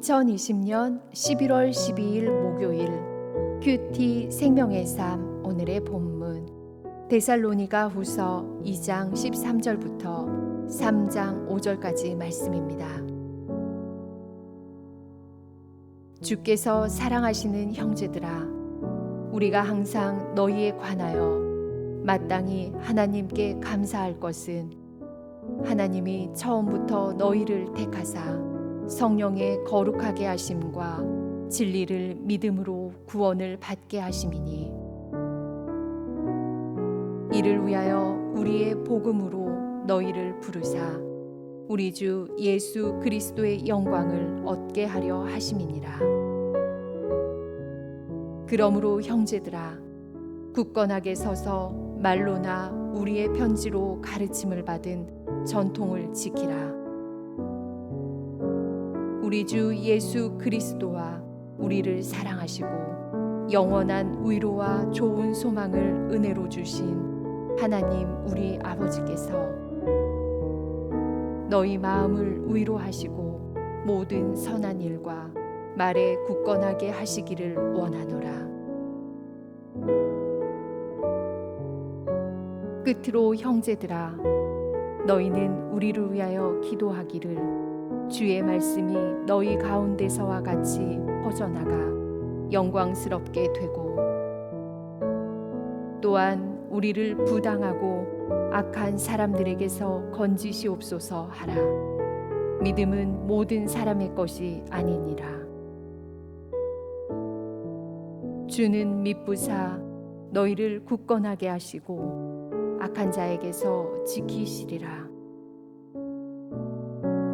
2020년 11월 12일 목요일 큐티 생명의 삶 오늘의 본문 데살로니가 후서 2장 13절부터 3장 5절까지 말씀입니다. 주께서 사랑하시는 형제들아, 우리가 항상 너희에 관하여 마땅히 하나님께 감사할 것은 하나님이 처음부터 너희를 택하사 성령의 거룩하게 하심과 진리를 믿음으로 구원을 받게 하심이니, 이를 위하여 우리의 복음으로 너희를 부르사 우리 주 예수 그리스도의 영광을 얻게 하려 하심이니라. 그러므로 형제들아, 굳건하게 서서 말로나 우리의 편지로 가르침을 받은 전통을 지키라. 우리 주 예수 그리스도와 우리를 사랑하시고 영원한 위로와 좋은 소망을 은혜로 주신 하나님 우리 아버지께서 너희 마음을 위로하시고 모든 선한 일과 말에 굳건하게 하시기를 원하노라. 끝으로 형제들아, 너희는 우리를 위하여 기도하기를 주의 말씀이 너희 가운데서와 같이 퍼져나가 영광스럽게 되고, 또한 우리를 부당하고 악한 사람들에게서 건지시옵소서 하라. 믿음은 모든 사람의 것이 아니니라. 주는 미쁘사 너희를 굳건하게 하시고 악한 자에게서 지키시리라.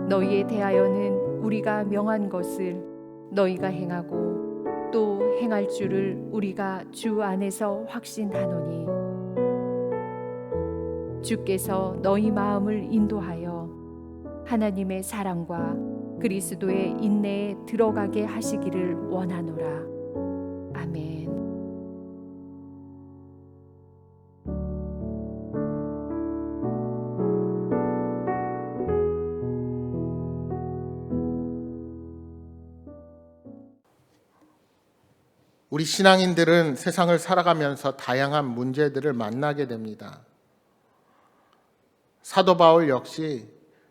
너희에 대하여는 우리가 명한 것을 너희가 행하고 또 행할 줄을 우리가 주 안에서 확신하노니, 주께서 너희 마음을 인도하여 하나님의 사랑과 그리스도의 인내에 들어가게 하시기를 원하노라. 아멘. 우리 신앙인들은 세상을 살아가면서 다양한 문제들을 만나게 됩니다. 사도 바울 역시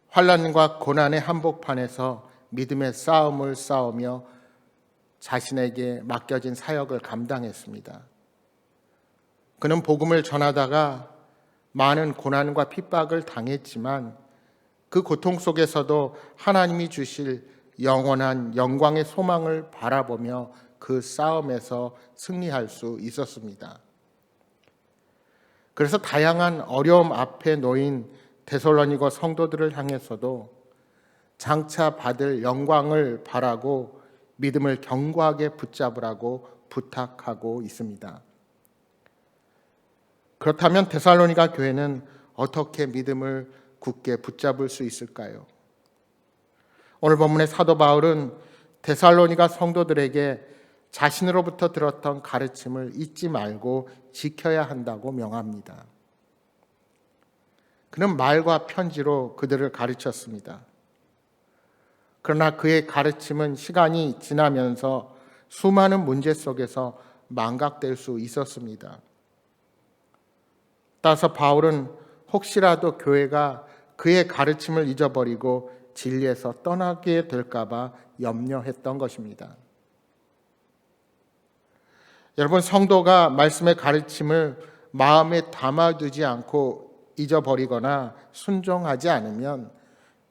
환난과 고난의 한복판에서 믿음의 싸움을 싸우며 자신에게 맡겨진 사역을 감당했습니다. 그는 복음을 전하다가 많은 고난과 핍박을 당했지만 그 고통 속에서도 하나님이 주실 영원한 영광의 소망을 바라보며 그 싸움에서 승리할 수 있었습니다. 그래서 다양한 어려움 앞에 놓인 데살로니가 성도들을 향해서도 장차 받을 영광을 바라고 믿음을 견고하게 붙잡으라고 부탁하고 있습니다. 그렇다면 데살로니가 교회는 어떻게 믿음을 굳게 붙잡을 수 있을까요? 오늘 본문의 사도 바울은 데살로니가 성도들에게 자신으로부터 들었던 가르침을 잊지 말고 지켜야 한다고 명합니다. 그는 말과 편지로 그들을 가르쳤습니다. 그러나 그의 가르침은 시간이 지나면서 수많은 문제 속에서 망각될 수 있었습니다. 따라서 바울은 혹시라도 교회가 그의 가르침을 잊어버리고 진리에서 떠나게 될까 봐 염려했던 것입니다. 여러분, 성도가 말씀의 가르침을 마음에 담아두지 않고 잊어버리거나 순종하지 않으면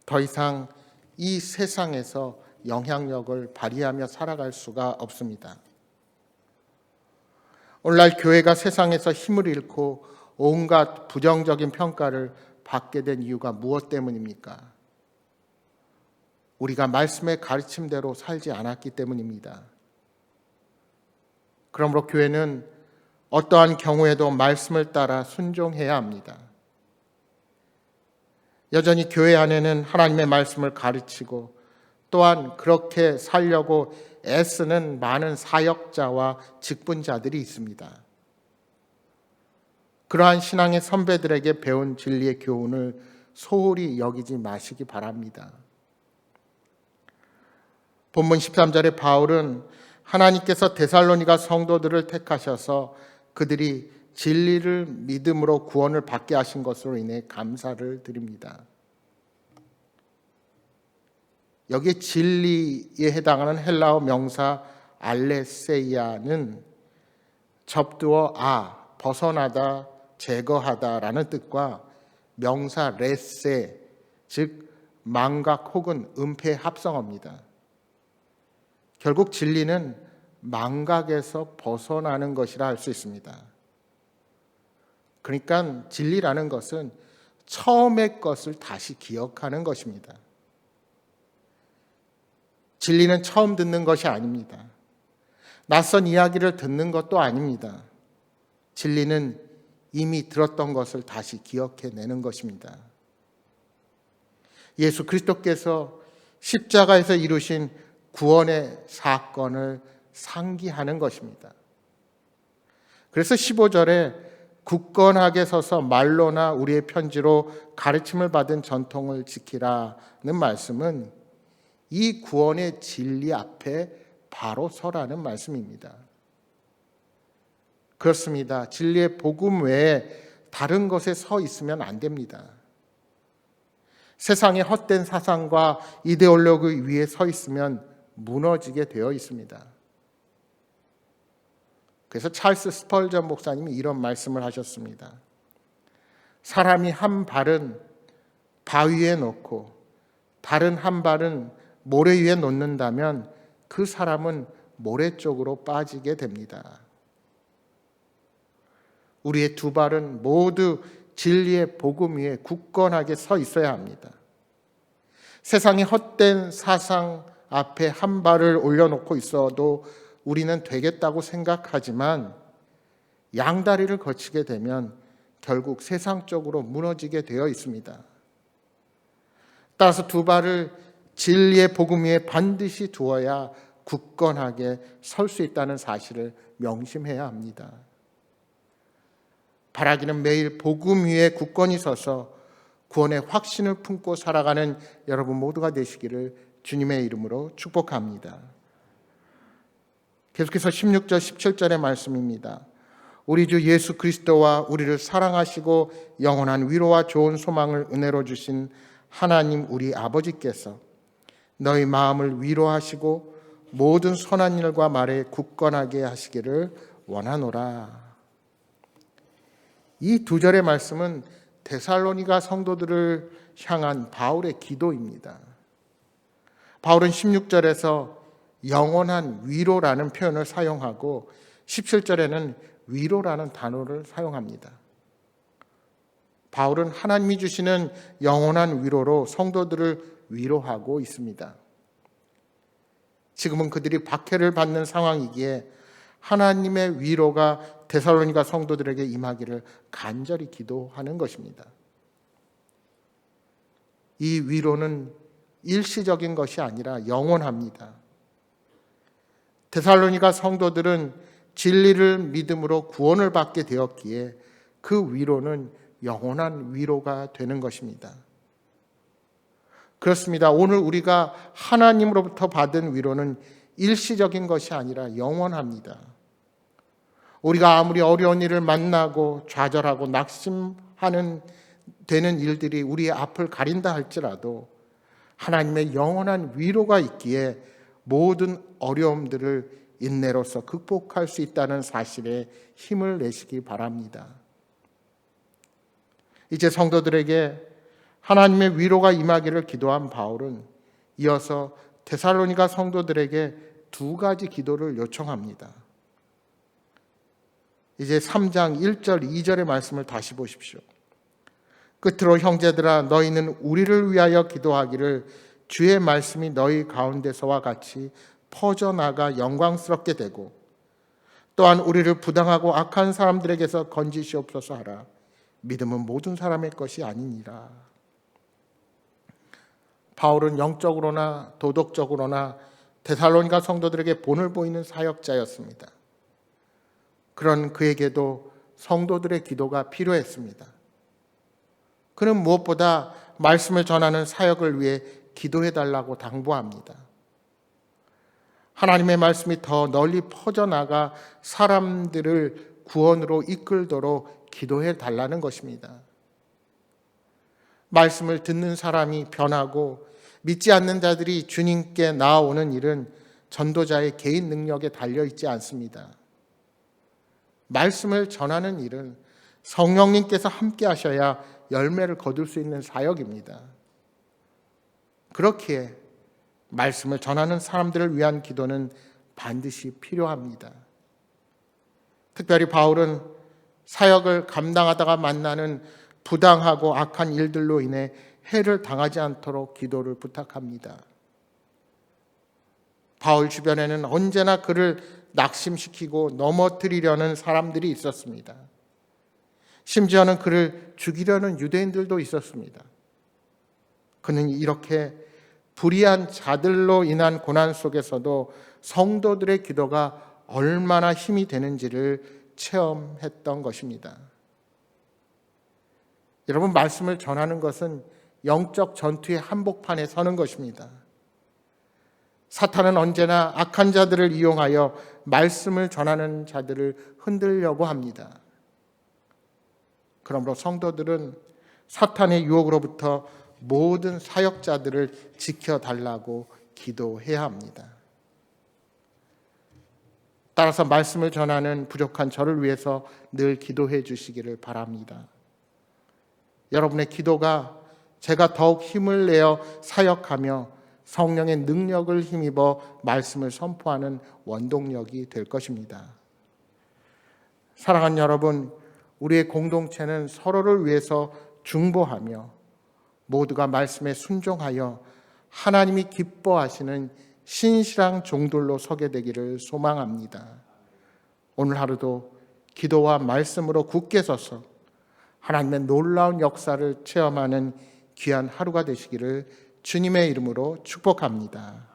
더 이상 이 세상에서 영향력을 발휘하며 살아갈 수가 없습니다. 오늘날 교회가 세상에서 힘을 잃고 온갖 부정적인 평가를 받게 된 이유가 무엇 때문입니까? 우리가 말씀의 가르침대로 살지 않았기 때문입니다. 그러므로 교회는 어떠한 경우에도 말씀을 따라 순종해야 합니다. 여전히 교회 안에는 하나님의 말씀을 가르치고 또한 그렇게 살려고 애쓰는 많은 사역자와 직분자들이 있습니다. 그러한 신앙의 선배들에게 배운 진리의 교훈을 소홀히 여기지 마시기 바랍니다. 본문 13절에 바울은 하나님께서 데살로니가 성도들을 택하셔서 그들이 진리를 믿음으로 구원을 받게 하신 것으로 인해 감사를 드립니다. 여기 진리에 해당하는 헬라어 명사 알레세이아는 접두어 벗어나다, 제거하다라는 뜻과 명사 레세, 즉 망각 혹은 은폐 합성어입니다. 결국 진리는 망각에서 벗어나는 것이라 할 수 있습니다. 그러니까 진리라는 것은 처음의 것을 다시 기억하는 것입니다. 진리는 처음 듣는 것이 아닙니다. 낯선 이야기를 듣는 것도 아닙니다. 진리는 이미 들었던 것을 다시 기억해내는 것입니다. 예수 그리스도께서 십자가에서 이루신 구원의 사건을 상기하는 것입니다. 그래서 15절에 굳건하게 서서 말로나 우리의 편지로 가르침을 받은 전통을 지키라는 말씀은 이 구원의 진리 앞에 바로 서라는 말씀입니다. 그렇습니다. 진리의 복음 외에 다른 것에 서 있으면 안 됩니다. 세상의 헛된 사상과 이데올로기 위에 서 있으면 무너지게 되어 있습니다. 그래서 찰스 스펄전 목사님이 이런 말씀을 하셨습니다. 사람이 한 발은 바위에 놓고 다른 한 발은 모래 위에 놓는다면 그 사람은 모래 쪽으로 빠지게 됩니다. 우리의 두 발은 모두 진리의 복음 위에 굳건하게 서 있어야 합니다. 세상의 헛된 사상 앞에 한 발을 올려놓고 있어도 우리는 되겠다고 생각하지만 양다리를 거치게 되면 결국 세상적으로 무너지게 되어 있습니다. 따라서 두 발을 진리의 복음 위에 반드시 두어야 굳건하게 설 수 있다는 사실을 명심해야 합니다. 바라기는 매일 복음 위에 굳건히 서서 구원의 확신을 품고 살아가는 여러분 모두가 되시기를 주님의 이름으로 축복합니다. 계속해서 16절 17절의 말씀입니다. 우리 주 예수 그리스도와 우리를 사랑하시고 영원한 위로와 좋은 소망을 은혜로 주신 하나님 우리 아버지께서 너희 마음을 위로하시고 모든 선한 일과 말에 굳건하게 하시기를 원하노라. 이 두 절의 말씀은 데살로니가 성도들을 향한 바울의 기도입니다. 바울은 16절에서 영원한 위로라는 표현을 사용하고 17절에는 위로라는 단어를 사용합니다. 바울은 하나님이 주시는 영원한 위로로 성도들을 위로하고 있습니다. 지금은 그들이 박해를 받는 상황이기에 하나님의 위로가 데살로니가 성도들에게 임하기를 간절히 기도하는 것입니다. 이 위로는 일시적인 것이 아니라 영원합니다. 데살로니가 성도들은 진리를 믿음으로 구원을 받게 되었기에 그 위로는 영원한 위로가 되는 것입니다. 그렇습니다. 오늘 우리가 하나님으로부터 받은 위로는 일시적인 것이 아니라 영원합니다. 우리가 아무리 어려운 일을 만나고 좌절하고 낙심하는 되는 일들이 우리의 앞을 가린다 할지라도 하나님의 영원한 위로가 있기에 모든 어려움들을 인내로서 극복할 수 있다는 사실에 힘을 내시기 바랍니다. 이제 성도들에게 하나님의 위로가 임하기를 기도한 바울은 이어서 데살로니가 성도들에게 두 가지 기도를 요청합니다. 이제 3장 1절 2절의 말씀을 다시 보십시오. 끝으로 형제들아 너희는 우리를 위하여 기도하기를 주의 말씀이 너희 가운데서와 같이 퍼져나가 영광스럽게 되고 또한 우리를 부당하고 악한 사람들에게서 건지시옵소서 하라. 믿음은 모든 사람의 것이 아니니라. 바울은 영적으로나 도덕적으로나 데살로니가 성도들에게 본을 보이는 사역자였습니다. 그런 그에게도 성도들의 기도가 필요했습니다. 그는 무엇보다 말씀을 전하는 사역을 위해 기도해달라고 당부합니다. 하나님의 말씀이 더 널리 퍼져나가 사람들을 구원으로 이끌도록 기도해 달라는 것입니다. 말씀을 듣는 사람이 변하고 믿지 않는 자들이 주님께 나아오는 일은 전도자의 개인 능력에 달려 있지 않습니다. 말씀을 전하는 일은 성령님께서 함께 하셔야 열매를 거둘 수 있는 사역입니다. 그렇기에 말씀을 전하는 사람들을 위한 기도는 반드시 필요합니다. 특별히 바울은 사역을 감당하다가 만나는 부당하고 악한 일들로 인해 해를 당하지 않도록 기도를 부탁합니다. 바울 주변에는 언제나 그를 낙심시키고 넘어뜨리려는 사람들이 있었습니다. 심지어는 그를 죽이려는 유대인들도 있었습니다. 그는 이렇게 불의한 자들로 인한 고난 속에서도 성도들의 기도가 얼마나 힘이 되는지를 체험했던 것입니다. 여러분, 말씀을 전하는 것은 영적 전투의 한복판에 서는 것입니다. 사탄은 언제나 악한 자들을 이용하여 말씀을 전하는 자들을 흔들려고 합니다. 그러므로 성도들은 사탄의 유혹으로부터 모든 사역자들을 지켜달라고 기도해야 합니다. 따라서 말씀을 전하는 부족한 저를 위해서 늘 기도해 주시기를 바랍니다. 여러분의 기도가 제가 더욱 힘을 내어 사역하며 성령의 능력을 힘입어 말씀을 선포하는 원동력이 될 것입니다. 사랑하는 여러분, 우리의 공동체는 서로를 위해서 중보하며 모두가 말씀에 순종하여 하나님이 기뻐하시는 신실한 종들로 서게 되기를 소망합니다. 오늘 하루도 기도와 말씀으로 굳게 서서 하나님의 놀라운 역사를 체험하는 귀한 하루가 되시기를 주님의 이름으로 축복합니다.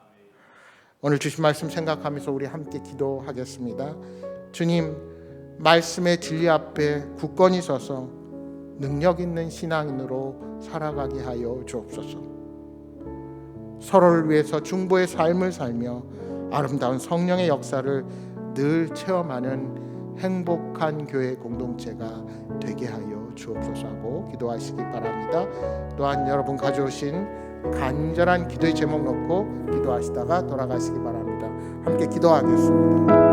오늘 주신 말씀 생각하면서 우리 함께 기도하겠습니다. 주님, 말씀의 진리 앞에 굳건히 서서 능력 있는 신앙인으로 살아가게 하여 주옵소서. 서로를 위해서 중보의 삶을 살며 아름다운 성령의 역사를 늘 체험하는 행복한 교회 공동체가 되게 하여 주옵소서 하고 기도하시기 바랍니다. 또한 여러분 가져오신 간절한 기도의 제목 놓고 기도하시다가 돌아가시기 바랍니다. 함께 기도하겠습니다.